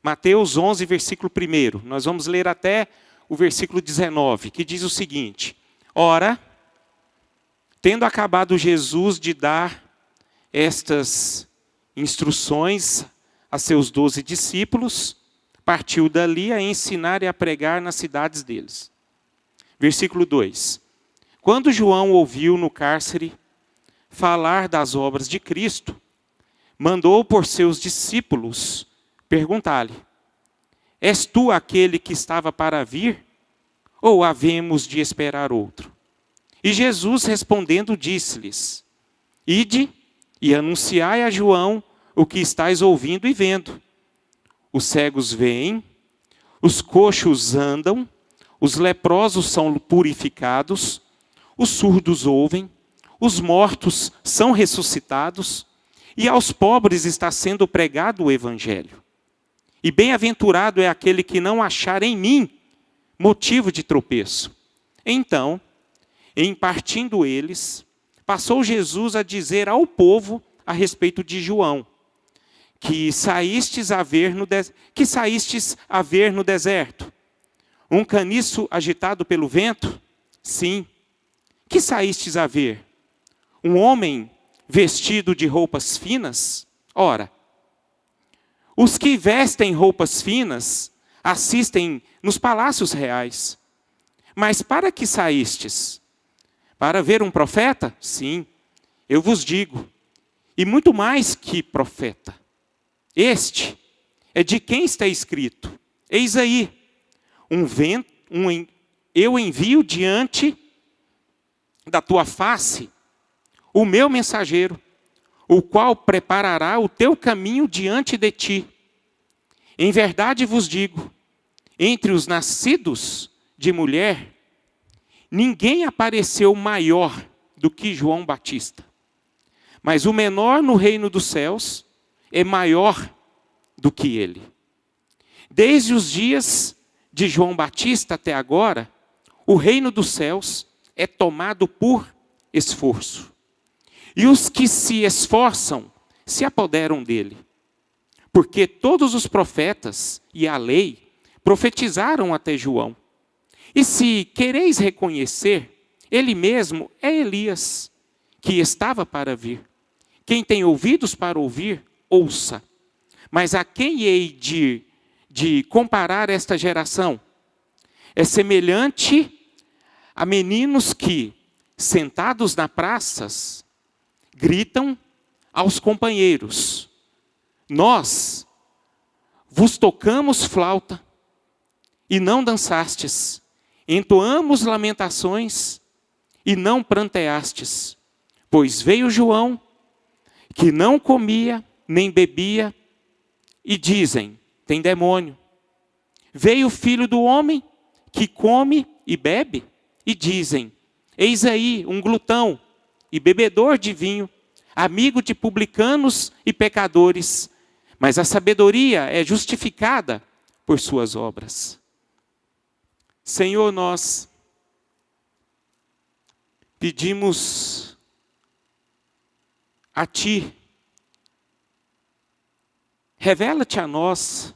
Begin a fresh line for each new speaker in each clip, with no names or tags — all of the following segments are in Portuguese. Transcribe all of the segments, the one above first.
Mateus 11, versículo 1. Nós vamos ler até o versículo 19, que diz o seguinte: Ora, tendo acabado Jesus de dar estas instruções a seus 12 discípulos, partiu dali a ensinar e a pregar nas cidades deles. Versículo 2. Quando João ouviu no cárcere falar das obras de Cristo, mandou por seus discípulos perguntar-lhe: És tu aquele que estava para vir? Ou havemos de esperar outro? E Jesus respondendo disse-lhes: Ide e anunciai a João o que estáis ouvindo e vendo. Os cegos veem, os coxos andam, os leprosos são purificados, os surdos ouvem, os mortos são ressuscitados, e aos pobres está sendo pregado o evangelho. E bem-aventurado é aquele que não achar em mim motivo de tropeço. Então, em partindo eles, passou Jesus a dizer ao povo a respeito de João: que saístes a ver no deserto? Um caniço agitado pelo vento? Sim. Que saístes a ver? Um homem vestido de roupas finas? Ora, os que vestem roupas finas assistem nos palácios reais. Mas para que saístes? Para ver um profeta? Sim, eu vos digo, e muito mais que profeta. Este é de quem está escrito: Eis aí, eu envio diante da tua face o meu mensageiro, o qual preparará o teu caminho diante de ti. Em verdade vos digo, entre os nascidos de mulher, ninguém apareceu maior do que João Batista. Mas o menor no reino dos céus é maior do que ele. Desde os dias de João Batista até agora, o reino dos céus é tomado por esforço. E os que se esforçam se apoderam dele. Porque todos os profetas e a lei profetizaram até João. E se quereis reconhecer, ele mesmo é Elias, que estava para vir. Quem tem ouvidos para ouvir, ouça. Mas a quem hei de comparar esta geração? É semelhante a meninos que, sentados nas praças, gritam aos companheiros: Nós vos tocamos flauta e não dançastes, entoamos lamentações e não pranteastes. Pois veio João, que não comia nem bebia, e dizem: tem demônio. Veio o Filho do Homem, que come e bebe, e dizem: eis aí um glutão e bebedor de vinho, amigo de publicanos e pecadores, mas a sabedoria é justificada por suas obras. Senhor, nós pedimos a Ti, revela-te a nós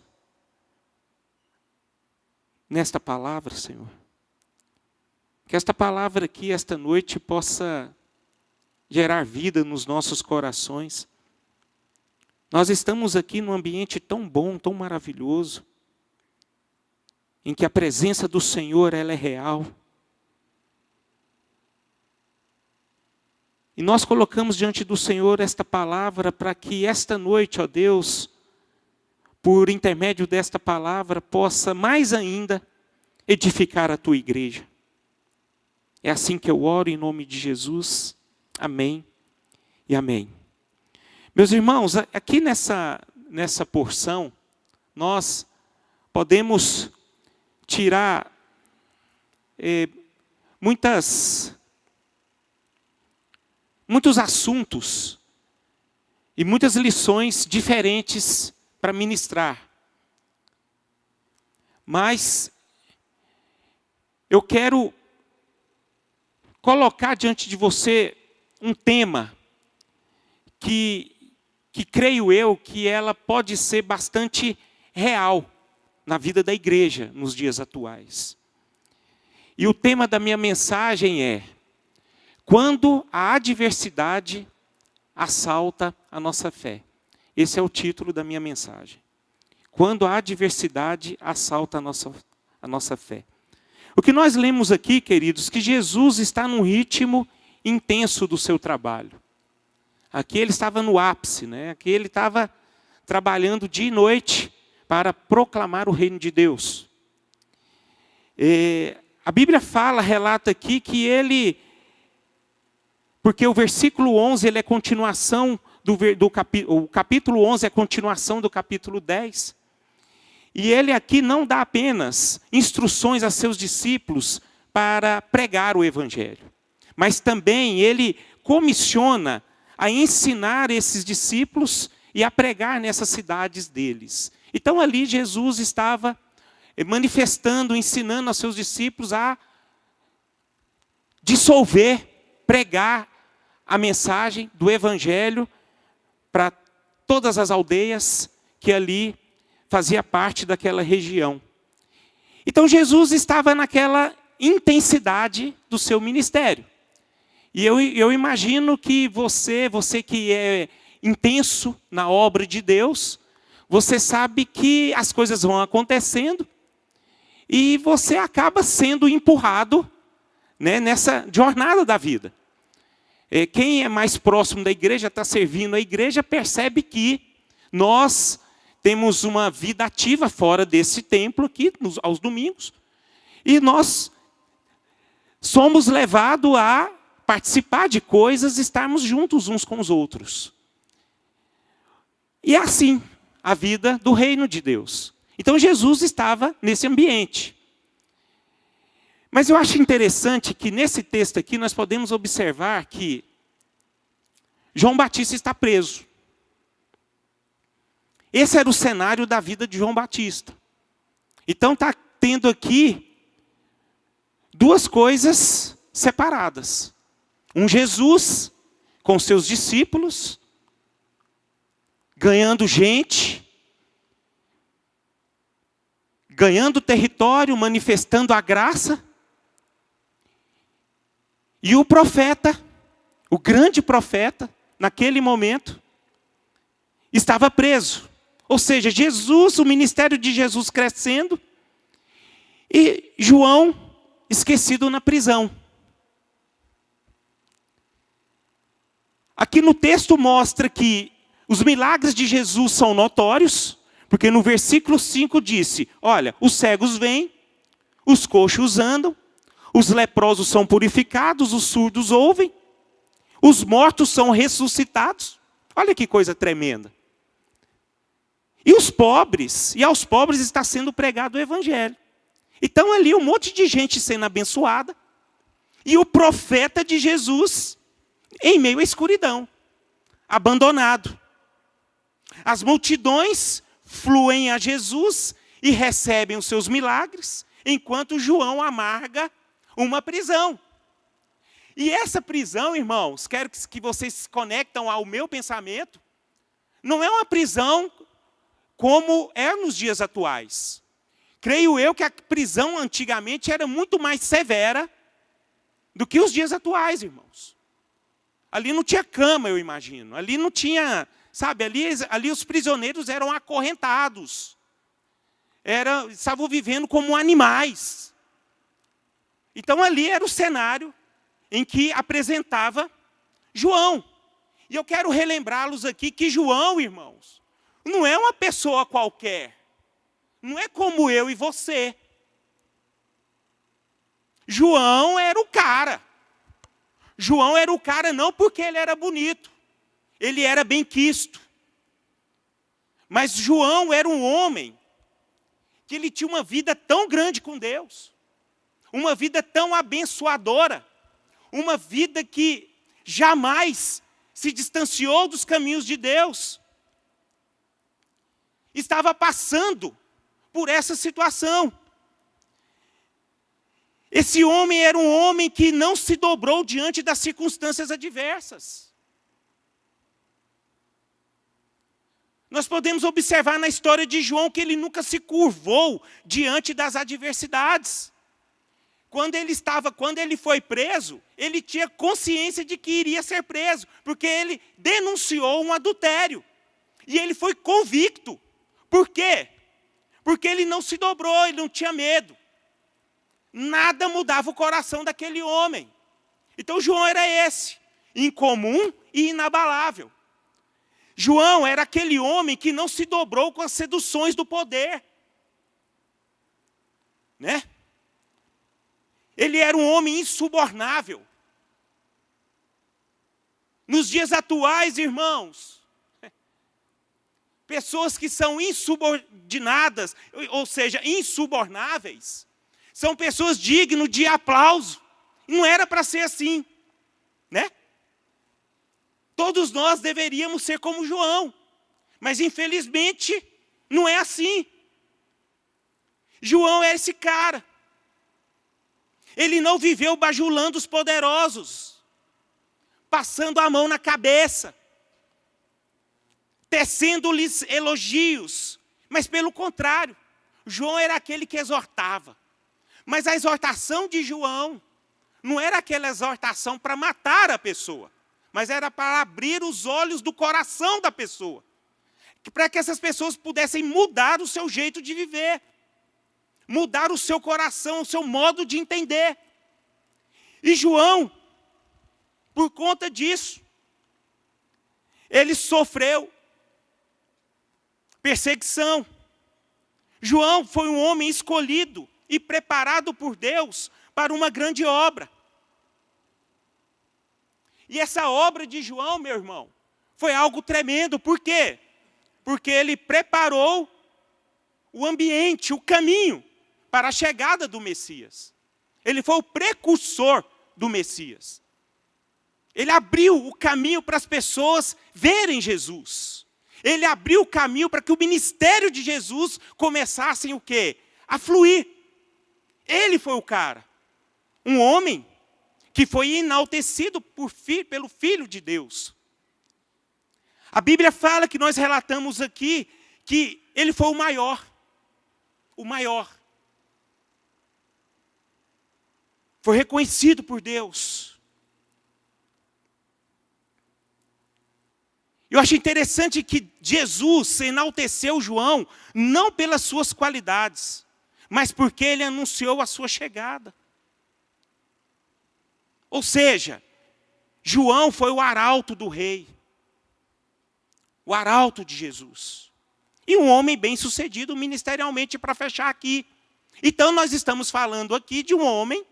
nesta palavra, Senhor. Que esta palavra aqui, esta noite, possa gerar vida nos nossos corações. Nós estamos aqui num ambiente tão bom, tão maravilhoso, em que a presença do Senhor, ela é real. E nós colocamos diante do Senhor esta palavra para que esta noite, ó Deus, por intermédio desta palavra, possa mais ainda edificar a Tua igreja. É assim que eu oro em nome de Jesus. Amém e amém. Meus irmãos, aqui nessa porção, nós podemos tirar muitos assuntos e muitas lições diferentes para ministrar. Mas eu quero colocar diante de você um tema que creio eu que ela pode ser bastante real na vida da igreja nos dias atuais. E o tema da minha mensagem é: quando a adversidade assalta a nossa fé. Esse é o título da minha mensagem. Quando a adversidade assalta a nossa fé. O que nós lemos aqui, queridos, que Jesus está num ritmo intenso do seu trabalho. Aqui ele estava no ápice, né? Aqui ele estava trabalhando dia e noite para proclamar o reino de Deus. A Bíblia relata aqui que ele, porque o versículo 11 ele é continuação o capítulo 11 é continuação do capítulo 10. E ele aqui não dá apenas instruções a seus discípulos para pregar o evangelho, mas também ele comissiona a ensinar esses discípulos e a pregar nessas cidades deles. Então ali Jesus estava manifestando, ensinando aos seus discípulos a dissolver, pregar a mensagem do evangelho para todas as aldeias que ali fazia parte daquela região. Então Jesus estava naquela intensidade do seu ministério. E eu imagino que você que é intenso na obra de Deus, você sabe que as coisas vão acontecendo e você acaba sendo empurrado, né, nessa jornada da vida. Quem é mais próximo da igreja, está servindo a igreja, percebe que nós temos uma vida ativa fora desse templo aqui, aos domingos. E nós somos levados a participar de coisas, estarmos juntos uns com os outros. E é assim a vida do reino de Deus. Então Jesus estava nesse ambiente. Mas eu acho interessante que nesse texto aqui nós podemos observar que João Batista está preso. Esse era o cenário da vida de João Batista. Então está tendo aqui duas coisas separadas. Um Jesus com seus discípulos, ganhando gente, ganhando território, manifestando a graça. E o profeta, o grande profeta, naquele momento, estava preso. Ou seja, Jesus, o ministério de Jesus crescendo, e João esquecido na prisão. Aqui no texto mostra que os milagres de Jesus são notórios, porque no versículo 5 disse, olha, os cegos vêm, os coxos andam, os leprosos são purificados, os surdos ouvem, os mortos são ressuscitados. Olha que coisa tremenda. E aos pobres está sendo pregado o evangelho. Então ali um monte de gente sendo abençoada, e o profeta de Jesus em meio à escuridão, abandonado. As multidões fluem a Jesus e recebem os seus milagres, enquanto João amarga uma prisão. E essa prisão, irmãos, quero que vocês se conectam ao meu pensamento, não é uma prisão como é nos dias atuais. Creio eu que a prisão antigamente era muito mais severa do que os dias atuais, irmãos. Ali não tinha cama, eu imagino. Ali não tinha, sabe, ali os prisioneiros eram acorrentados. Estavam vivendo como animais. Então ali era o cenário em que apresentava João. E eu quero relembrá-los aqui que João, irmãos, não é uma pessoa qualquer. Não é como eu e você. João era o cara. João era o cara não porque ele era bonito. Ele era benquisto. Mas João era um homem que ele tinha uma vida tão grande com Deus. Uma vida tão abençoadora. Uma vida que jamais se distanciou dos caminhos de Deus. Estava passando por essa situação. Esse homem era um homem que não se dobrou diante das circunstâncias adversas. Nós podemos observar na história de João que ele nunca se curvou diante das adversidades. Quando ele foi preso, ele tinha consciência de que iria ser preso, porque ele denunciou um adultério. E ele foi convicto. Por quê? Porque ele não se dobrou, ele não tinha medo. Nada mudava o coração daquele homem. Então João era esse, incomum e inabalável. João era aquele homem que não se dobrou com as seduções do poder. Né? Ele era um homem insubornável. Nos dias atuais, irmãos, pessoas que são insubordinadas, ou seja, insubornáveis, são pessoas dignas de aplauso. Não era para ser assim, né? Todos nós deveríamos ser como João, mas infelizmente não é assim. João é esse cara. Ele não viveu bajulando os poderosos, passando a mão na cabeça, tecendo-lhes elogios, mas pelo contrário, João era aquele que exortava. Mas a exortação de João não era aquela exortação para matar a pessoa, mas era para abrir os olhos do coração da pessoa, para que essas pessoas pudessem mudar o seu jeito de viver, mudar o seu coração, o seu modo de entender. E João, por conta disso, ele sofreu perseguição. João foi um homem escolhido e preparado por Deus para uma grande obra. E essa obra de João, meu irmão, foi algo tremendo. Por quê? Porque ele preparou o ambiente, o caminho para a chegada do Messias. Ele foi o precursor do Messias. Ele abriu o caminho para as pessoas verem Jesus. Ele abriu o caminho para que o ministério de Jesus começasse o quê? A fluir. Ele foi o cara. Um homem que foi enaltecido pelo Filho de Deus. A Bíblia fala que nós relatamos aqui que ele foi o maior. O maior. Foi reconhecido por Deus. Eu acho interessante que Jesus enalteceu João, não pelas suas qualidades, mas porque ele anunciou a sua chegada. Ou seja, João foi o arauto do rei, o arauto de Jesus. E um homem bem-sucedido ministerialmente, para fechar aqui. Então nós estamos falando aqui de um homem,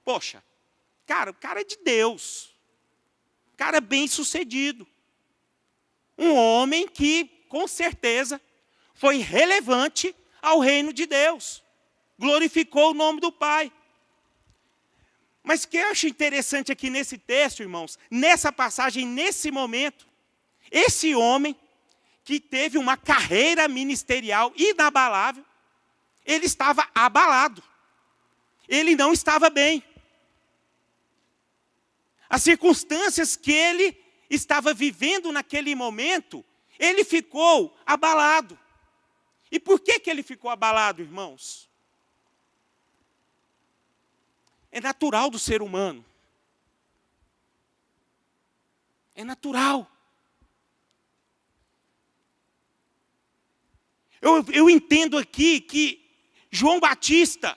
poxa, cara, o cara é de Deus, o cara é bem-sucedido. Um homem que, com certeza, foi relevante ao reino de Deus. Glorificou o nome do Pai. Mas o que eu acho interessante aqui nesse texto, irmãos, nessa passagem, nesse momento, esse homem que teve uma carreira ministerial inabalável, ele estava abalado. Ele não estava bem. As circunstâncias que ele estava vivendo naquele momento, ele ficou abalado. E por que ele ficou abalado, irmãos? É natural do ser humano. É natural. Eu entendo aqui que João Batista,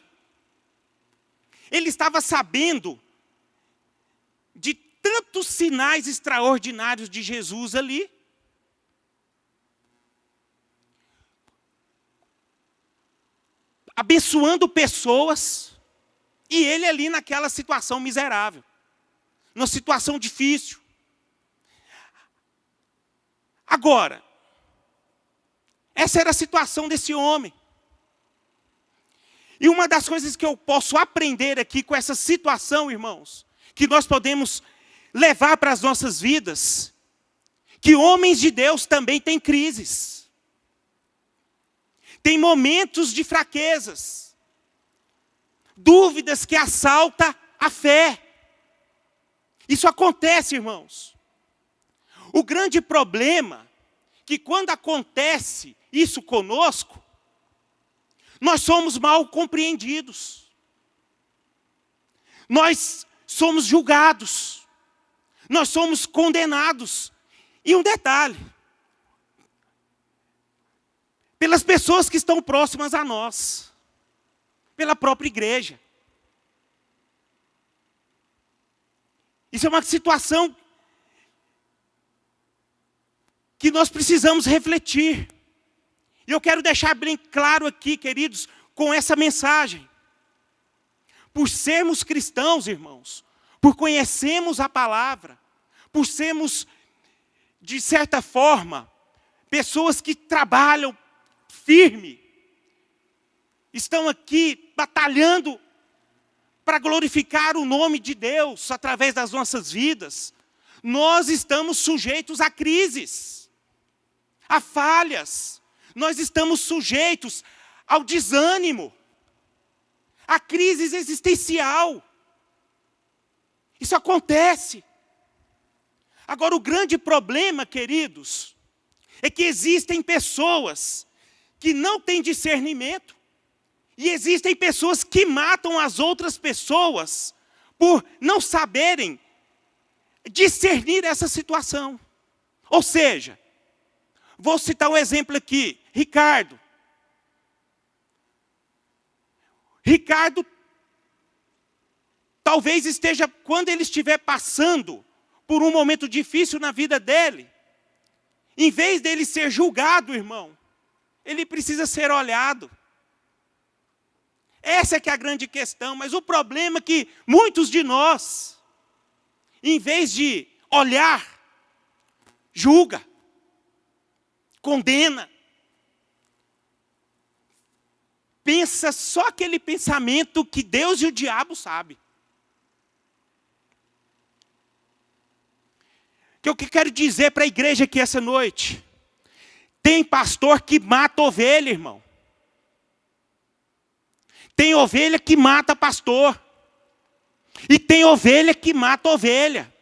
ele estava sabendo de tantos sinais extraordinários de Jesus ali. Abençoando pessoas. E ele ali naquela situação miserável. Numa situação difícil. Agora, essa era a situação desse homem. E uma das coisas que eu posso aprender aqui com essa situação, irmãos, que nós podemos levar para as nossas vidas, que homens de Deus também têm crises. Tem momentos de fraquezas. Dúvidas que assaltam a fé. Isso acontece, irmãos. O grande problema que quando acontece isso conosco, nós somos mal compreendidos. Nós somos julgados. Nós somos condenados. E um detalhe, pelas pessoas que estão próximas a nós, pela própria igreja. Isso é uma situação que nós precisamos refletir. E eu quero deixar bem claro aqui, queridos, com essa mensagem. Por sermos cristãos, irmãos, por conhecermos a palavra, por sermos, de certa forma, pessoas que trabalham firme, estão aqui batalhando para glorificar o nome de Deus através das nossas vidas, nós estamos sujeitos a crises, a falhas, nós estamos sujeitos ao desânimo, à crise existencial. Isso acontece. Agora, o grande problema, queridos, é que existem pessoas que não têm discernimento e existem pessoas que matam as outras pessoas por não saberem discernir essa situação. Ou seja, vou citar um exemplo aqui, Ricardo. Ricardo talvez esteja, quando ele estiver passando por um momento difícil na vida dele, em vez dele ser julgado, irmão, ele precisa ser olhado. Essa é que é a grande questão, mas o problema é que muitos de nós, em vez de olhar, julga, condena, pensa só aquele pensamento que Deus e o diabo sabem. O que eu quero dizer para a igreja aqui essa noite? Tem pastor que mata ovelha, irmão. Tem ovelha que mata pastor. E tem ovelha que mata ovelha.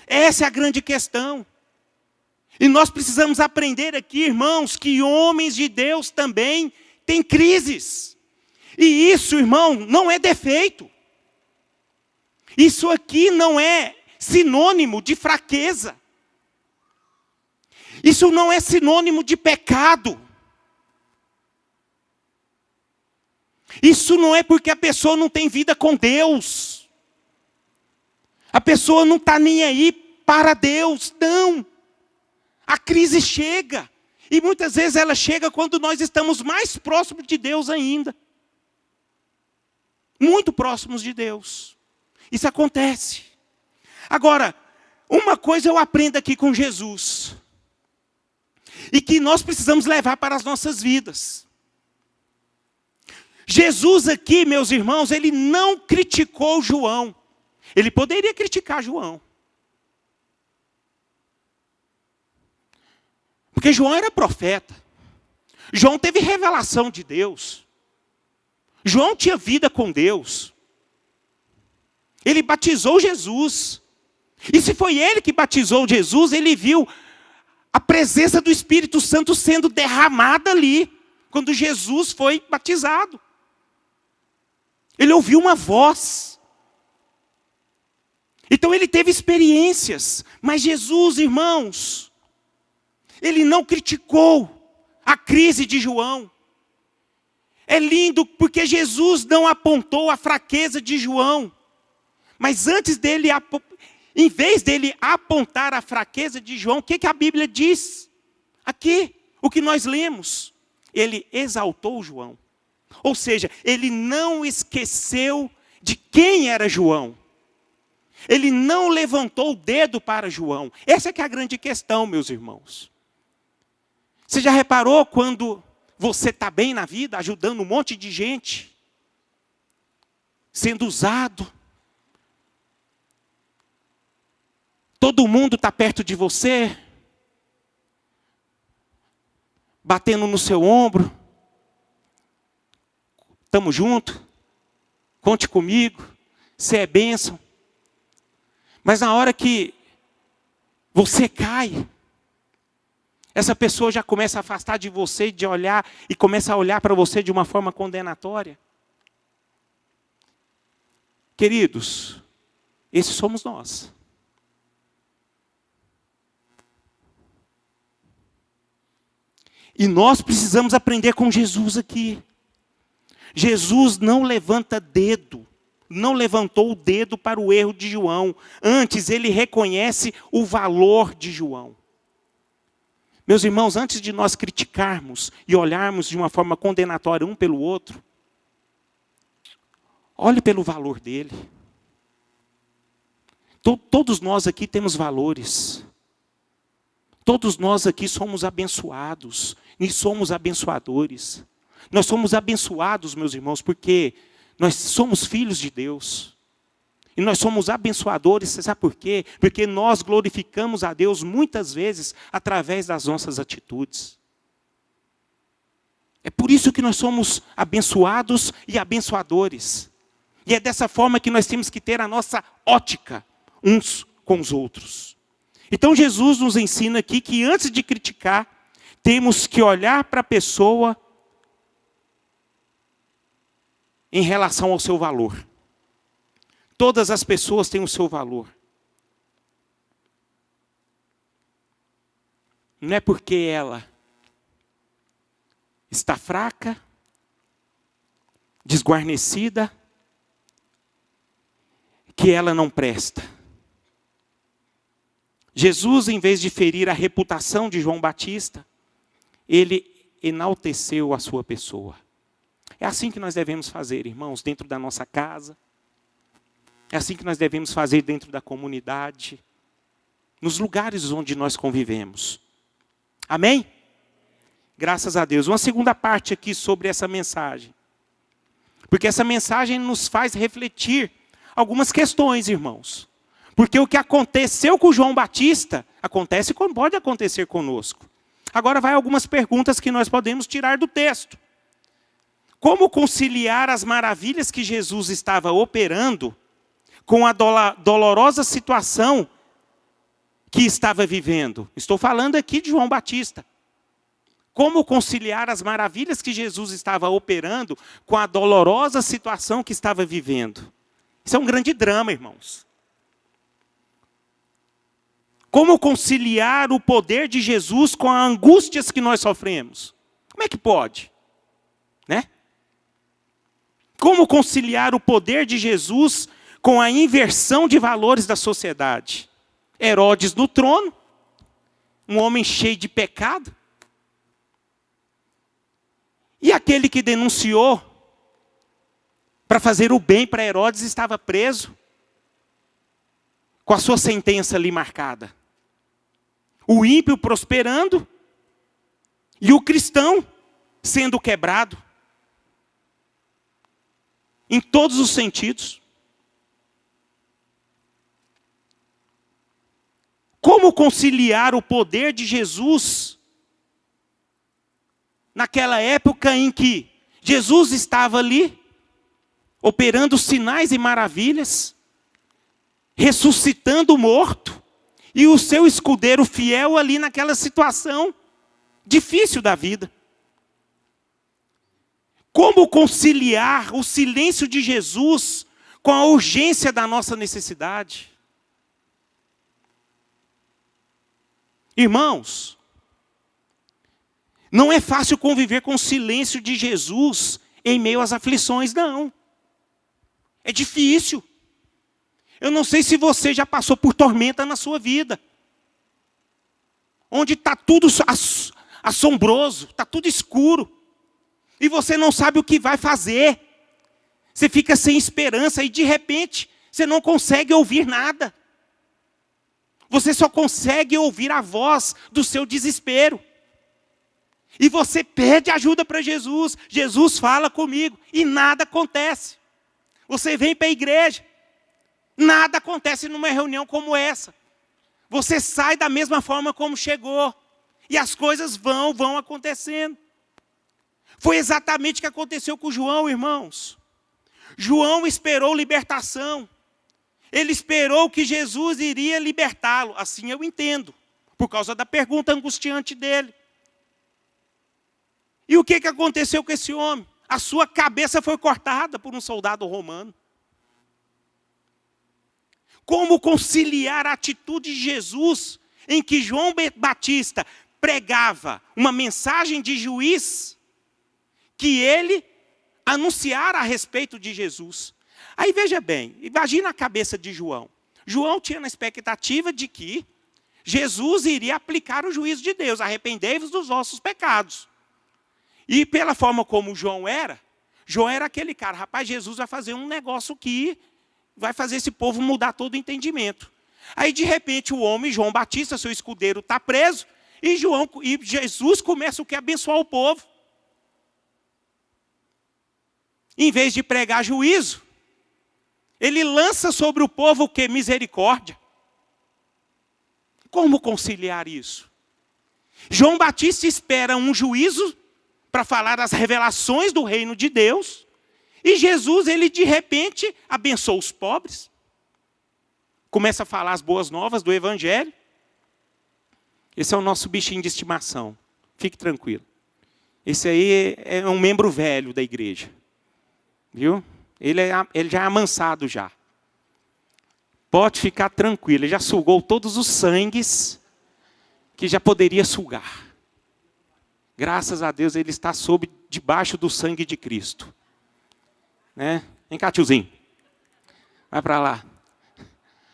Essa é a grande questão. E nós precisamos aprender aqui, irmãos, que homens de Deus também têm crises. E isso, irmão, não é defeito. Isso aqui não é sinônimo de fraqueza. Isso não é sinônimo de pecado. Isso não é porque a pessoa não tem vida com Deus. A pessoa não está nem aí para Deus, não. A crise chega. E muitas vezes ela chega quando nós estamos mais próximos de Deus ainda. Muito próximos de Deus. Isso acontece. Agora, uma coisa eu aprendo aqui com Jesus. E que nós precisamos levar para as nossas vidas. Jesus aqui, meus irmãos, ele não criticou João. Ele poderia criticar João. Porque João era profeta. João teve revelação de Deus. João tinha vida com Deus. Ele batizou Jesus. E se foi ele que batizou Jesus, ele viu a presença do Espírito Santo sendo derramada ali, quando Jesus foi batizado. Ele ouviu uma voz. Então ele teve experiências. Mas Jesus, irmãos, ele não criticou a crise de João. É lindo porque Jesus não apontou a fraqueza de João. Mas antes dele, em vez dele apontar a fraqueza de João, o que a Bíblia diz? Aqui, o que nós lemos. Ele exaltou João. Ou seja, ele não esqueceu de quem era João. Ele não levantou o dedo para João. Essa é que é a grande questão, meus irmãos. Você já reparou quando você está bem na vida, ajudando um monte de gente, sendo usado? Todo mundo está perto de você, batendo no seu ombro. Estamos juntos, conte comigo, você é bênção. Mas na hora que você cai, Essa pessoa já começa a afastar de você, de olhar, e começa a olhar para você de uma forma condenatória. Queridos, esses somos nós. E nós precisamos aprender com Jesus aqui. Jesus não levanta dedo, não levantou o dedo para o erro de João. Antes, ele reconhece o valor de João. Meus irmãos, antes de nós criticarmos e olharmos de uma forma condenatória um pelo outro, olhe pelo valor dele. Todos nós aqui temos valores. Todos nós aqui somos abençoados e somos abençoadores. Nós somos abençoados, meus irmãos, porque nós somos filhos de Deus. E nós somos abençoadores, você sabe por quê? Porque nós glorificamos a Deus muitas vezes através das nossas atitudes. É por isso que nós somos abençoados e abençoadores. E é dessa forma que nós temos que ter a nossa ótica uns com os outros. Então Jesus nos ensina aqui que antes de criticar, temos que olhar para a pessoa em relação ao seu valor. Todas as pessoas têm o seu valor. Não é porque ela está fraca, desguarnecida, que ela não presta. Jesus, em vez de ferir a reputação de João Batista, ele enalteceu a sua pessoa. É assim que nós devemos fazer, irmãos, dentro da nossa casa. É assim que nós devemos fazer dentro da comunidade, nos lugares onde nós convivemos. Amém? Graças a Deus. Uma segunda parte aqui sobre essa mensagem. Porque essa mensagem nos faz refletir algumas questões, irmãos. Porque o que aconteceu com João Batista, pode acontecer conosco. Agora vai algumas perguntas que nós podemos tirar do texto. Como conciliar as maravilhas que Jesus estava operando com a dolorosa situação que estava vivendo? Estou falando aqui de João Batista. Como conciliar as maravilhas que Jesus estava operando com a dolorosa situação que estava vivendo? Isso é um grande drama, irmãos. Como conciliar o poder de Jesus com as angústias que nós sofremos? Como é que pode? Né? Como conciliar o poder de Jesus com a inversão de valores da sociedade? Herodes no trono, um homem cheio de pecado. E aquele que denunciou para fazer o bem para Herodes estava preso, com a sua sentença ali marcada. O ímpio prosperando e o cristão sendo quebrado. Em todos os sentidos. Como conciliar o poder de Jesus naquela época em que Jesus estava ali, operando sinais e maravilhas, ressuscitando o morto, e o seu escudeiro fiel ali naquela situação difícil da vida? Como conciliar o silêncio de Jesus com a urgência da nossa necessidade? Irmãos, não é fácil conviver com o silêncio de Jesus em meio às aflições, não. É difícil. Eu não sei se você já passou por tormenta na sua vida, onde está tudo assombroso, está tudo escuro, e você não sabe o que vai fazer. Você fica sem esperança e de repente você não consegue ouvir nada. Você só consegue ouvir a voz do seu desespero. E você pede ajuda para Jesus. Jesus fala comigo e nada acontece. Você vem para a igreja, nada acontece numa reunião como essa. Você sai da mesma forma como chegou. E as coisas vão acontecendo. Foi exatamente o que aconteceu com João, irmãos. João esperou libertação. Ele esperou que Jesus iria libertá-lo. Assim eu entendo. por causa da pergunta angustiante dele. E o que aconteceu com esse homem? A sua cabeça foi cortada por um soldado romano. Como conciliar a atitude de Jesus, em que João Batista pregava uma mensagem de juiz, que ele anunciara a respeito de Jesus? Aí veja bem, imagina a cabeça de João. João tinha na expectativa de que Jesus iria aplicar o juízo de Deus, arrependei-vos dos vossos pecados. E pela forma como João era aquele cara, rapaz, Jesus vai fazer um negócio que vai fazer esse povo mudar todo o entendimento. Aí de repente o homem, João Batista, seu escudeiro, está preso, e Jesus começa o que? Abençoar o povo. Em vez de pregar juízo, ele lança sobre o povo o que? Misericórdia. Como conciliar isso? João Batista espera um juízo para falar as revelações do reino de Deus, e Jesus, ele de repente abençoa os pobres, começa a falar as boas novas do evangelho. Esse é o nosso bichinho de estimação, fique tranquilo. Esse aí é um membro velho da igreja, viu? Ele já é amansado já. Pode ficar tranquilo, ele já sugou todos os sangues que já poderia sugar. Graças a Deus ele está debaixo do sangue de Cristo. Né? Vem cá, tiozinho. Vai para lá.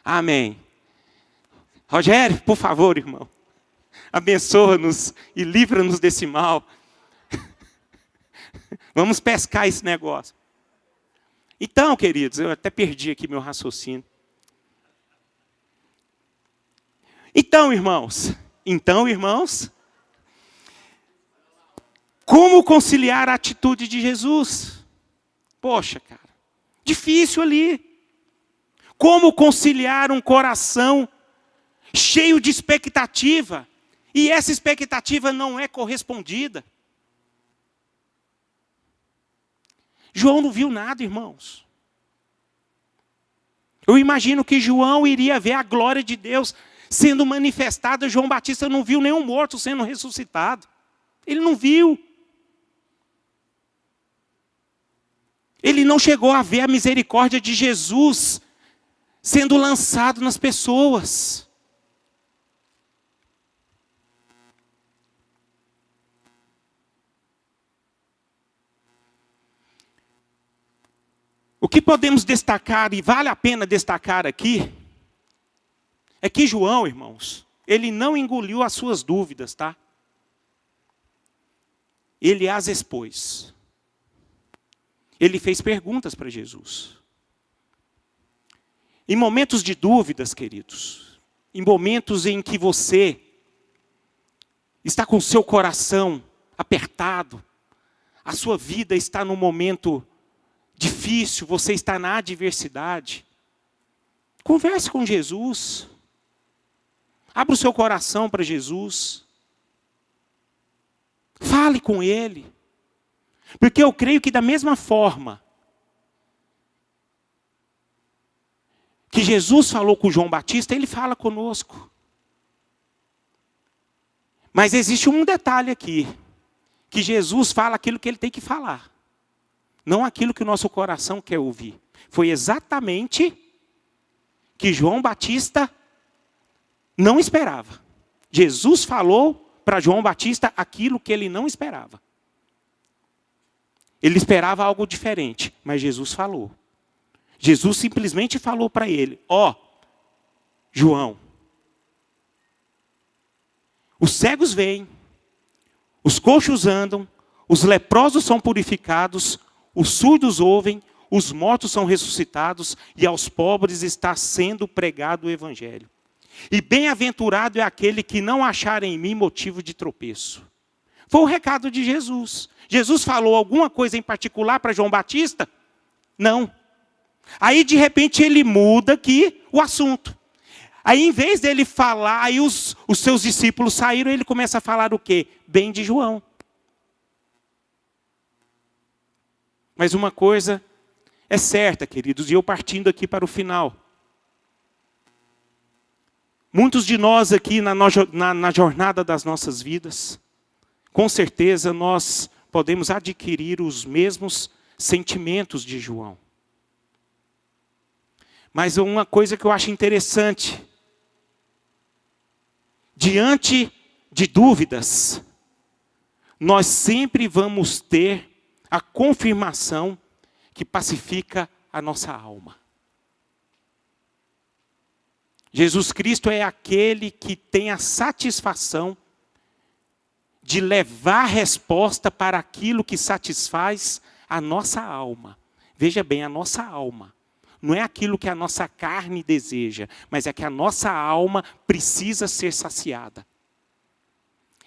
Amém. Rogério, por favor, irmão. Abençoa-nos e livra-nos desse mal. Vamos pescar esse negócio. Então, queridos, eu até perdi aqui meu raciocínio. Então, irmãos, como conciliar a atitude de Jesus? Poxa, cara, difícil ali. Como conciliar um coração cheio de expectativa, e essa expectativa não é correspondida? João não viu nada, irmãos. Eu imagino que João iria ver a glória de Deus sendo manifestada. João Batista não viu nenhum morto sendo ressuscitado. Ele não viu. Ele não chegou a ver a misericórdia de Jesus sendo lançado nas pessoas. O que podemos destacar, e vale a pena destacar aqui, é que João, irmãos, ele não engoliu as suas dúvidas, tá? Ele as expôs. Ele fez perguntas para Jesus. Em momentos de dúvidas, queridos, em momentos em que você está com o seu coração apertado, a sua vida está num momento difícil, você está na adversidade, converse com Jesus. Abra o seu coração para Jesus. Fale com Ele. Porque eu creio que da mesma forma que Jesus falou com João Batista, Ele fala conosco. Mas existe um detalhe aqui, que Jesus fala aquilo que Ele tem que falar, não aquilo que o nosso coração quer ouvir. Foi exatamente que João Batista não esperava. Jesus falou para João Batista aquilo que ele não esperava. Ele esperava algo diferente, mas Jesus falou. Jesus simplesmente falou para ele: ó, João, os cegos veem, os coxos andam, os leprosos são purificados, os surdos ouvem, os mortos são ressuscitados e aos pobres está sendo pregado o evangelho. E bem-aventurado é aquele que não achar em mim motivo de tropeço. Foi o recado de Jesus. Jesus falou alguma coisa em particular para João Batista? Não. Aí de repente ele muda aqui o assunto. Aí em vez dele falar, aí os seus discípulos saíram, ele começa a falar o quê? Bem de João. Mas uma coisa é certa, queridos, e eu partindo aqui para o final. Muitos de nós aqui na jornada das nossas vidas, com certeza nós podemos adquirir os mesmos sentimentos de João. Mas uma coisa que eu acho interessante, diante de dúvidas, nós sempre vamos ter a confirmação que pacifica a nossa alma. Jesus Cristo é aquele que tem a satisfação de levar a resposta para aquilo que satisfaz a nossa alma. Veja bem, a nossa alma. Não é aquilo que a nossa carne deseja, mas é que a nossa alma precisa ser saciada.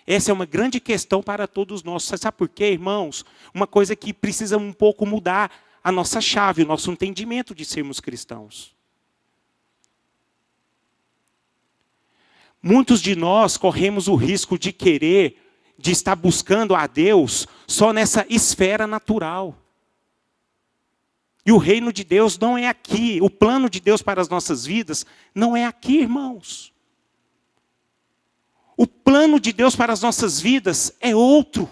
Essa é uma grande questão para todos nós. Você sabe por quê, irmãos? Uma coisa que precisa um pouco mudar a nossa chave, o nosso entendimento de sermos cristãos. Muitos de nós corremos o risco de de estar buscando a Deus só nessa esfera natural. E o reino de Deus não é aqui. O plano de Deus para as nossas vidas não é aqui, irmãos. O plano de Deus para as nossas vidas é outro.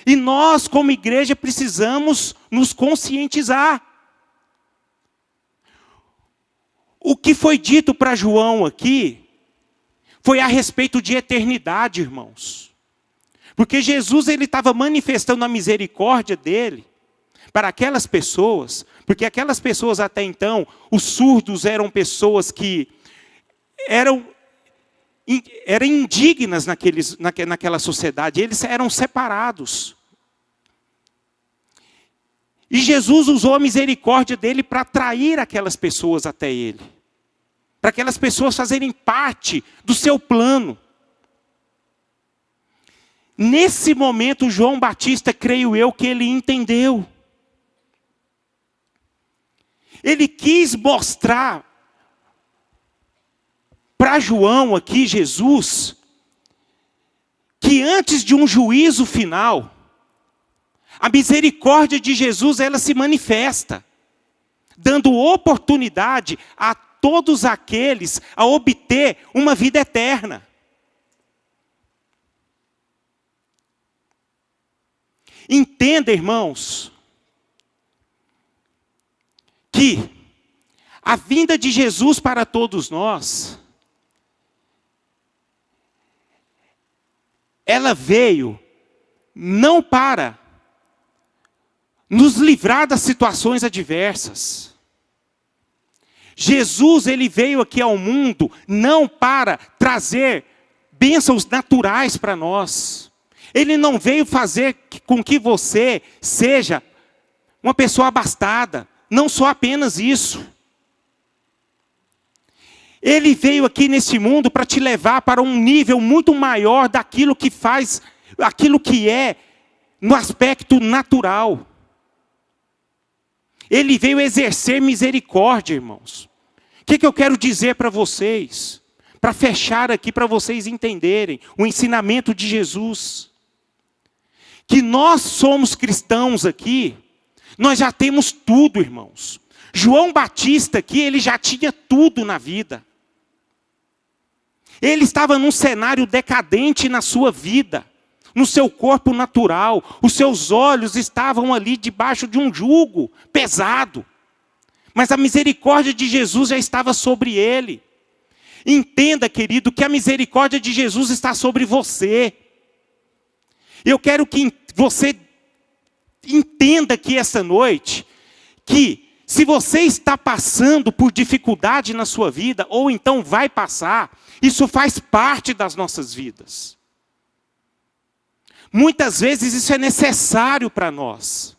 E nós, como igreja, precisamos nos conscientizar. O que foi dito para João aqui foi a respeito de eternidade, irmãos. Porque Jesus ele estava manifestando a misericórdia dele para aquelas pessoas, porque aquelas pessoas até então, os surdos eram pessoas que eram indignas naquela sociedade, eles eram separados. E Jesus usou a misericórdia dele para atrair aquelas pessoas até ele. Para aquelas pessoas fazerem parte do seu plano. Nesse momento, João Batista, creio eu, que ele entendeu. Ele quis mostrar para João aqui, Jesus, que antes de um juízo final, a misericórdia de Jesus ela se manifesta, dando oportunidade a todos aqueles a obter uma vida eterna. Entenda, irmãos, que a vinda de Jesus para todos nós, ela veio não para nos livrar das situações adversas. Jesus, ele veio aqui ao mundo não para trazer bênçãos naturais para nós. Ele não veio fazer com que você seja uma pessoa abastada. Não só apenas isso. Ele veio aqui nesse mundo para te levar para um nível muito maior daquilo que faz, aquilo que é no aspecto natural. Ele veio exercer misericórdia, irmãos. O que eu quero dizer para vocês? Para fechar aqui, para vocês entenderem o ensinamento de Jesus. Que nós somos cristãos aqui, nós já temos tudo, irmãos. João Batista aqui, ele já tinha tudo na vida. Ele estava num cenário decadente na sua vida, no seu corpo natural. Os seus olhos estavam ali debaixo de um jugo pesado. Mas a misericórdia de Jesus já estava sobre ele. Entenda, querido, que a misericórdia de Jesus está sobre você. Eu quero que você entenda aqui essa noite, que se você está passando por dificuldade na sua vida, ou então vai passar, isso faz parte das nossas vidas. Muitas vezes isso é necessário para nós.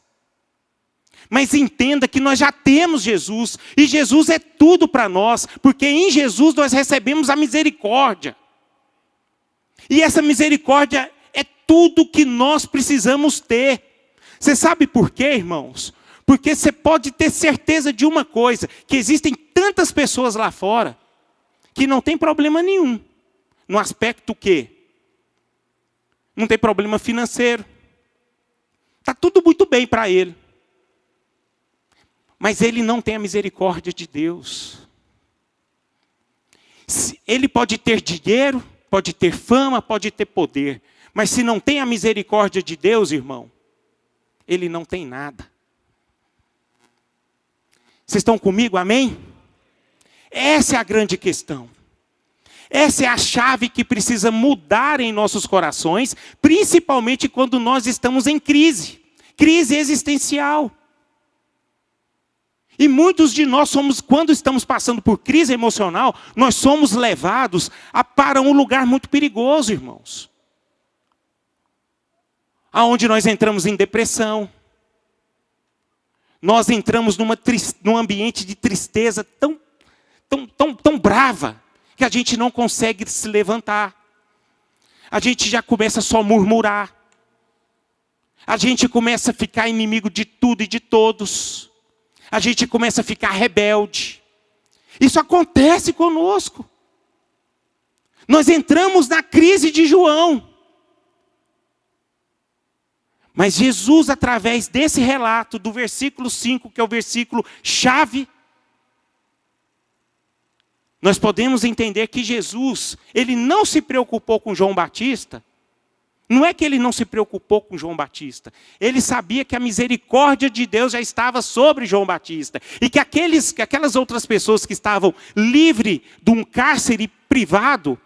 Mas entenda que nós já temos Jesus, e Jesus é tudo para nós, porque em Jesus nós recebemos a misericórdia. E essa misericórdia é tudo que nós precisamos ter. Você sabe por quê, irmãos? Porque você pode ter certeza de uma coisa, que existem tantas pessoas lá fora, que não tem problema nenhum. No aspecto que não tem problema financeiro. Está tudo muito bem para ele. Mas ele não tem a misericórdia de Deus. Ele pode ter dinheiro, pode ter fama, pode ter poder. Mas se não tem a misericórdia de Deus, irmão, ele não tem nada. Vocês estão comigo, amém? Essa é a grande questão. Essa é a chave que precisa mudar em nossos corações, principalmente quando nós estamos em crise. Crise existencial. E muitos de nós quando estamos passando por crise emocional, nós somos levados para um lugar muito perigoso, irmãos. Aonde nós entramos em depressão. Nós entramos num ambiente de tristeza tão brava, que a gente não consegue se levantar. A gente já começa só a murmurar. A gente começa a ficar inimigo de tudo e de todos. A gente começa a ficar rebelde. Isso acontece conosco. Nós entramos na crise de João. Mas Jesus, através desse relato, do versículo 5, que é o versículo chave, nós podemos entender que Jesus, ele não se preocupou com João Batista. Não é que ele não se preocupou com João Batista. Ele sabia que a misericórdia de Deus já estava sobre João Batista. E que aquelas outras pessoas que estavam livres de um cárcere privado,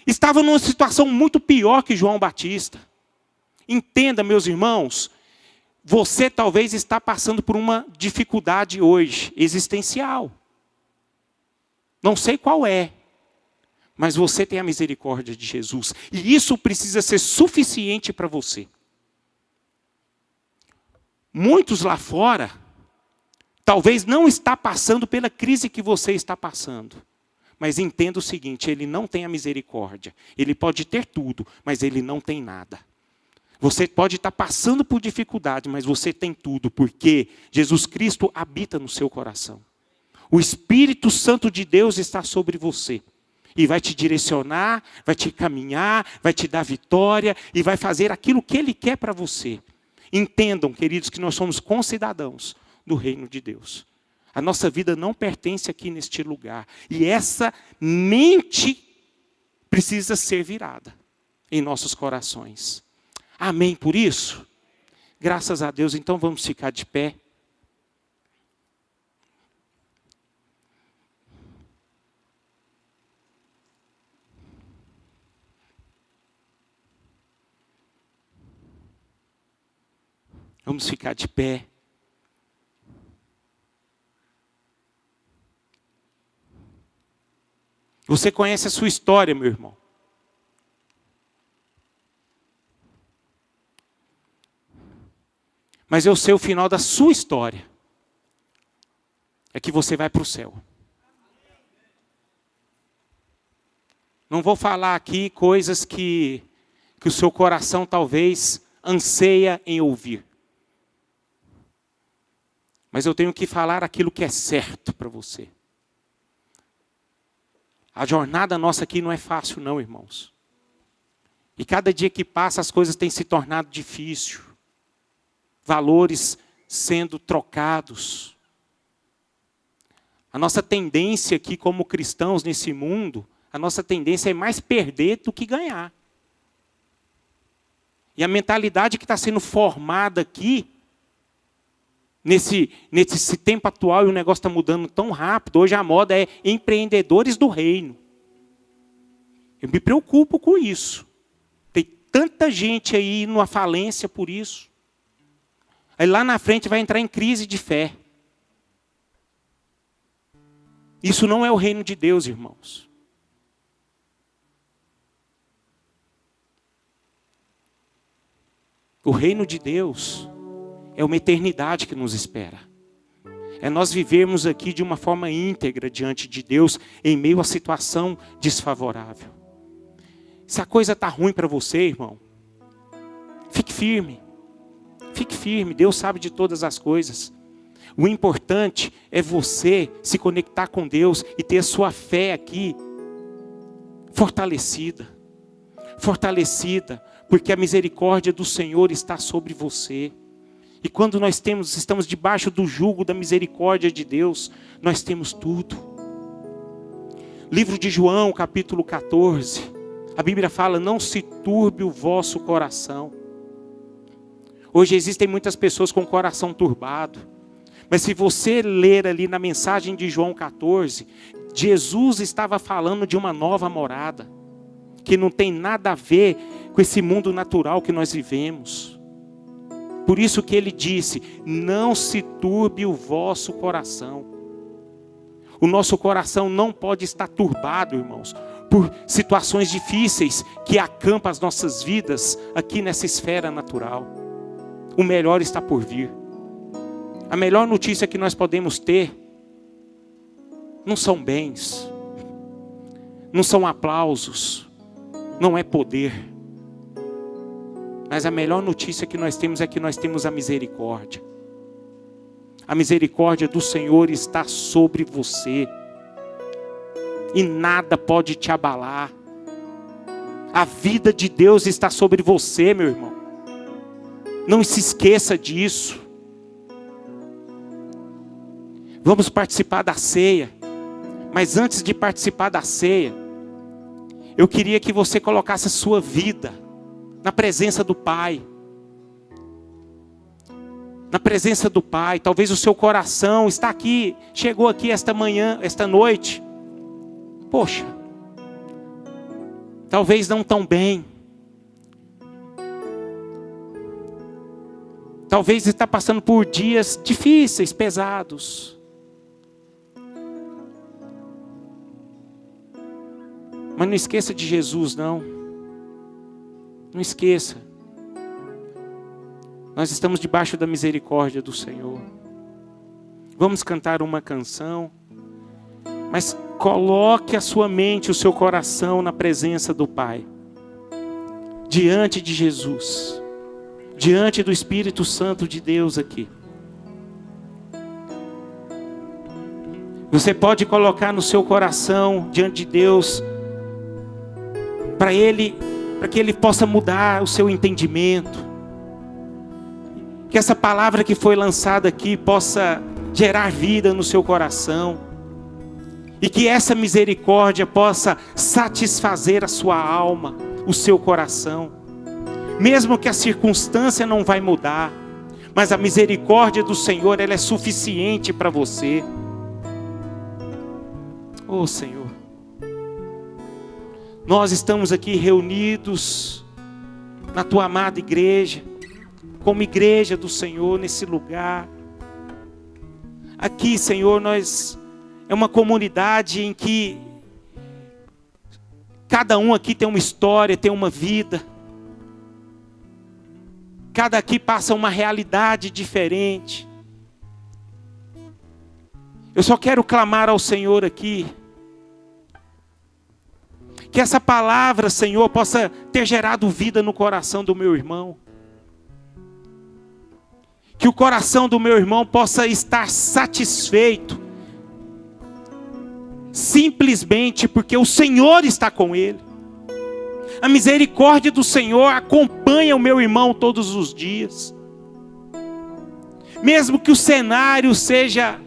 estavam numa situação muito pior que João Batista. Entenda, meus irmãos, você talvez está passando por uma dificuldade hoje, existencial. Não sei qual é. Mas você tem a misericórdia de Jesus. E isso precisa ser suficiente para você. Muitos lá fora, talvez não está passando pela crise que você está passando. Mas entenda o seguinte, ele não tem a misericórdia. Ele pode ter tudo, mas ele não tem nada. Você pode estar passando por dificuldade, mas você tem tudo, porque Jesus Cristo habita no seu coração. O Espírito Santo de Deus está sobre você. E vai te direcionar, vai te caminhar, vai te dar vitória e vai fazer aquilo que Ele quer para você. Entendam, queridos, que nós somos concidadãos do reino de Deus. A nossa vida não pertence aqui neste lugar. E essa mente precisa ser virada em nossos corações. Amém por isso? Graças a Deus, então vamos ficar de pé. Vamos ficar de pé. Você conhece a sua história, meu irmão. Mas eu sei o final da sua história. É que você vai para o céu. Não vou falar aqui coisas que o seu coração talvez anseia em ouvir. Mas eu tenho que falar aquilo que é certo para você. A jornada nossa aqui não é fácil não, irmãos. E cada dia que passa as coisas têm se tornado difíceis. Valores sendo trocados. A nossa tendência aqui como cristãos nesse mundo, a nossa tendência é mais perder do que ganhar. E a mentalidade que está sendo formada aqui, nesse tempo atual, e o negócio está mudando tão rápido, hoje a moda é empreendedores do reino. Eu me preocupo com isso. Tem tanta gente aí numa falência por isso. Aí lá na frente vai entrar em crise de fé. Isso não é o reino de Deus, irmãos. O reino de Deus é uma eternidade que nos espera. É nós vivermos aqui de uma forma íntegra diante de Deus, em meio à situação desfavorável. Se a coisa está ruim para você, irmão, fique firme. Fique firme, Deus sabe de todas as coisas. O importante é você se conectar com Deus e ter a sua fé aqui fortalecida. Fortalecida, porque a misericórdia do Senhor está sobre você. E quando nós estamos debaixo do jugo da misericórdia de Deus, nós temos tudo. Livro de João, capítulo 14. A Bíblia fala: não se turbe o vosso coração. Hoje existem muitas pessoas com o coração turbado. Mas se você ler ali na mensagem de João 14, Jesus estava falando de uma nova morada, que não tem nada a ver com esse mundo natural que nós vivemos. Por isso que ele disse: não se turbe o vosso coração. O nosso coração não pode estar turbado, irmãos, por situações difíceis que acampam as nossas vidas aqui nessa esfera natural. O melhor está por vir. A melhor notícia que nós podemos ter não são bens, não são aplausos, não é poder. Mas a melhor notícia que nós temos é que nós temos a misericórdia. A misericórdia do Senhor está sobre você. E nada pode te abalar. A vida de Deus está sobre você, meu irmão. Não se esqueça disso. Vamos participar da ceia. Mas antes de participar da ceia, eu queria que você colocasse a sua vida na presença do Pai. Na presença do Pai. Talvez o seu coração está aqui, chegou aqui esta manhã, esta noite. Poxa, talvez não tão bem. Talvez está passando por dias difíceis, pesados. Mas não esqueça de Jesus, não. Não esqueça. Nós estamos debaixo da misericórdia do Senhor. Vamos cantar uma canção. Mas coloque a sua mente, o seu coração na presença do Pai. Diante de Jesus. Diante do Espírito Santo de Deus aqui. Você pode colocar no seu coração, diante de Deus, para que Ele possa mudar o seu entendimento. Que essa palavra que foi lançada aqui possa gerar vida no seu coração. E que essa misericórdia possa satisfazer a sua alma, o seu coração. Mesmo que a circunstância não vai mudar, mas a misericórdia do Senhor, ela é suficiente para você. Oh Senhor, nós estamos aqui reunidos na Tua amada igreja, como igreja do Senhor nesse lugar. Aqui, Senhor, é uma comunidade em que cada um aqui tem uma história, tem uma vida. Cada aqui passa uma realidade diferente. Eu só quero clamar ao Senhor aqui. Que essa palavra, Senhor, possa ter gerado vida no coração do meu irmão. Que o coração do meu irmão possa estar satisfeito. Simplesmente porque o Senhor está com ele. A misericórdia do Senhor acompanha o meu irmão todos os dias. Mesmo que o cenário seja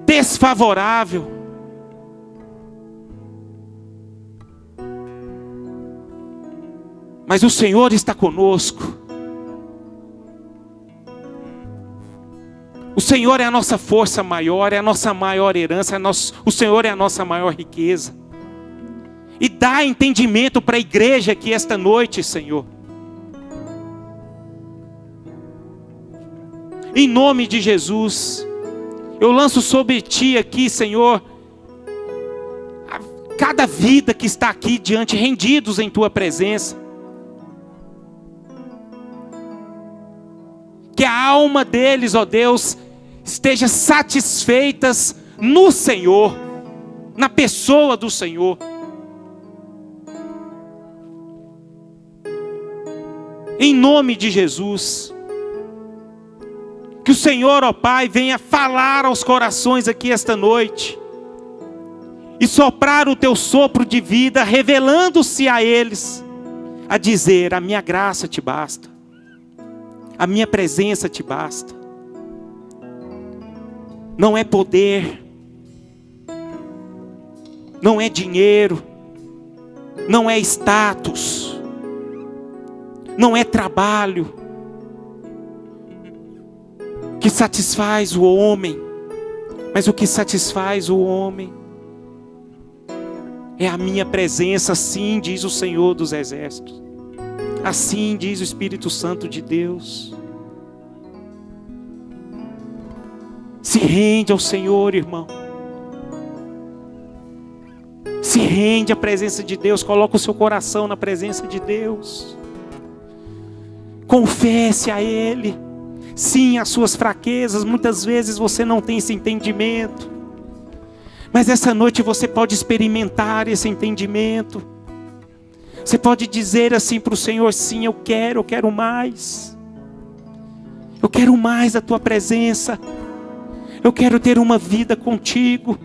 desfavorável. Mas o Senhor está conosco. O Senhor é a nossa força maior, é a nossa maior herança, o Senhor é a nossa maior riqueza. E dá entendimento para a igreja aqui esta noite, Senhor. Em nome de Jesus, eu lanço sobre Ti aqui, Senhor, cada vida que está aqui diante, rendidos em Tua presença. Que a alma deles, ó Deus, esteja satisfeitas no Senhor, na pessoa do Senhor. Em nome de Jesus. Que o Senhor, ó Pai, venha falar aos corações aqui esta noite. E soprar o Teu sopro de vida, revelando-se a eles. A dizer, a minha graça te basta. A minha presença te basta. Não é poder. não é dinheiro, não é status, não é trabalho que satisfaz o homem, mas o que satisfaz o homem é a minha presença, assim diz o Senhor dos Exércitos, assim diz o Espírito Santo de Deus. Se rende ao Senhor, irmão. Se rende à presença de Deus, coloca o seu coração na presença de Deus. Confesse a Ele. Sim, as suas fraquezas, muitas vezes você não tem esse entendimento. Mas essa noite você pode experimentar esse entendimento. Você pode dizer assim para o Senhor: sim, eu quero mais. Eu quero mais da Tua presença. Eu quero ter uma vida contigo.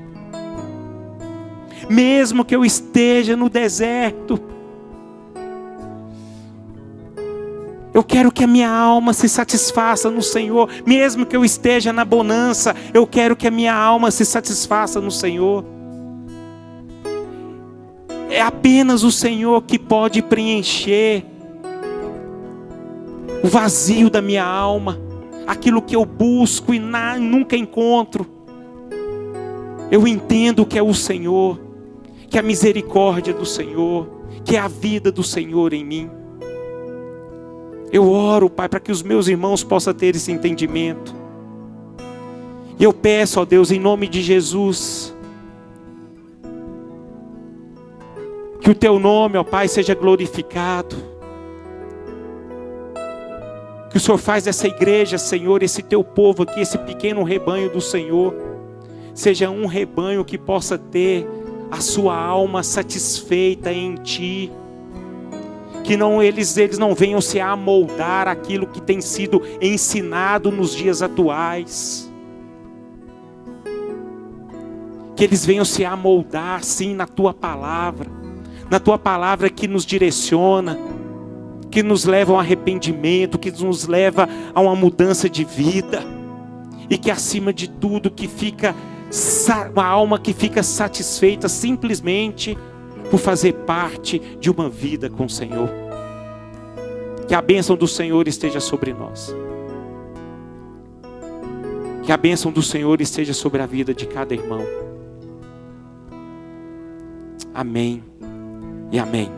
Mesmo que eu esteja no deserto, eu quero que a minha alma se satisfaça no Senhor. Mesmo que eu esteja na bonança, eu quero que a minha alma se satisfaça no Senhor. É apenas o Senhor que pode preencher o vazio da minha alma. Aquilo que eu busco e nunca encontro. Eu entendo que é o Senhor, que é a misericórdia do Senhor, que é a vida do Senhor em mim. Eu oro, Pai, para que os meus irmãos possam ter esse entendimento. E eu peço, ó Deus, em nome de Jesus, que o Teu nome, ó Pai, seja glorificado. Que o Senhor faz dessa igreja, Senhor, esse Teu povo aqui, esse pequeno rebanho do Senhor, seja um rebanho que possa ter a sua alma satisfeita em Ti. Que eles não venham se amoldar aquilo que tem sido ensinado nos dias atuais. Que eles venham se amoldar, sim, na Tua palavra. Na Tua palavra que nos direciona, que nos leva ao arrependimento, que nos leva a uma mudança de vida. E que acima de tudo, que fica uma alma que fica satisfeita simplesmente por fazer parte de uma vida com o Senhor. Que a bênção do Senhor esteja sobre nós. Que a bênção do Senhor esteja sobre a vida de cada irmão. Amém e amém.